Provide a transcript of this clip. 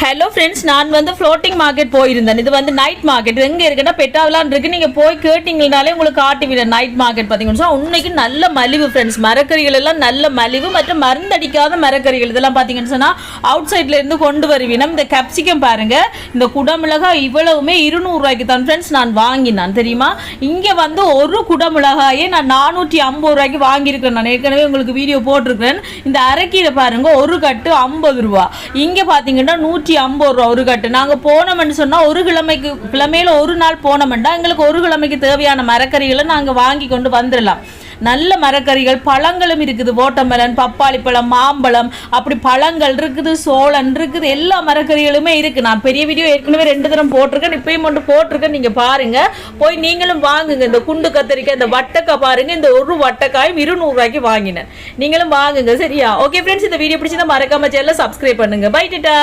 Hello friends, நான் floating market போயிருந்தேன். இது நைட் மார்க்கெட். எங்கே இருக்குன்னா பெட்டாவலான் இருக்கு. நீங்கள் போய் கேட்டிங்கனாலே உங்களுக்கு காட்டுவிட. நைட் மார்க்கெட் பார்த்தீங்கன்னா உன்னைக்கு நல்ல மலிவு ஃப்ரெண்ட்ஸ். மரக்கறிகள் எல்லாம் நல்ல மலிவு மற்றும் மருந்தடிக்காத மரக்கறிகள். இதெல்லாம் பார்த்தீங்கன்னு சொன்னால் அவுட் சைட்ல இருந்து கொண்டு வருவீனம். இந்த கேப்சிகம் பாருங்க, இந்த குடமிளகாய் இவ்வளவுமே 200 ரூபாய்க்கு தான் ஃப்ரெண்ட்ஸ் நான் வாங்கினான். தெரியுமா? இங்கே ஒரு குடமிளகாயே நான் 450 ரூபாய்க்கு வாங்கியிருக்கேன். நான் ஏற்கனவே உங்களுக்கு வீடியோ போட்டிருக்கேன். இந்த அரைக்கீரை பாருங்க, ஒரு கட்டு 50 ரூபா. இங்கே பார்த்தீங்கன்னா 150 ரூபா ஒரு கட்டு. நாங்கள் போனோம்னு சொன்னால் ஒரு கிழமையில ஒரு நாள் போனோம்னா எங்களுக்கு ஒரு கிழமைக்கு தேவையான மரக்கறிகளை நாங்கள் வாங்கி கொண்டு வந்துடலாம். நல்ல மரக்கறிகள், பழங்களும் இருக்குது. வாட்டர்மெலன், பப்பாளி பழம், மாம்பழம், அப்படி பழங்கள் இருக்குது, சோளன் இருக்குது, எல்லா மரக்கறிகளுமே இருக்குது. நான் பெரிய வீடியோ ஏற்கனவே 2 தரம் போட்டிருக்கேன், இப்பயும் மட்டும் போட்டிருக்கேன். நீங்கள் பாருங்க, போய் நீங்களும் வாங்குங்க. இந்த குண்டு கத்தரிக்காய், இந்த வட்டக்காய் பாருங்க, இந்த ஒரு வட்டக்காயும் 200 ரூபாய்க்கு வாங்கினேன். நீங்களும் வாங்குங்க, சரியா? ஓகே ஃப்ரெண்ட்ஸ், இந்த வீடியோ பிடிச்சிருந்தா மறக்காம சேனலை சப்ஸ்கிரைப் பண்ணுங்க. பை டாடா.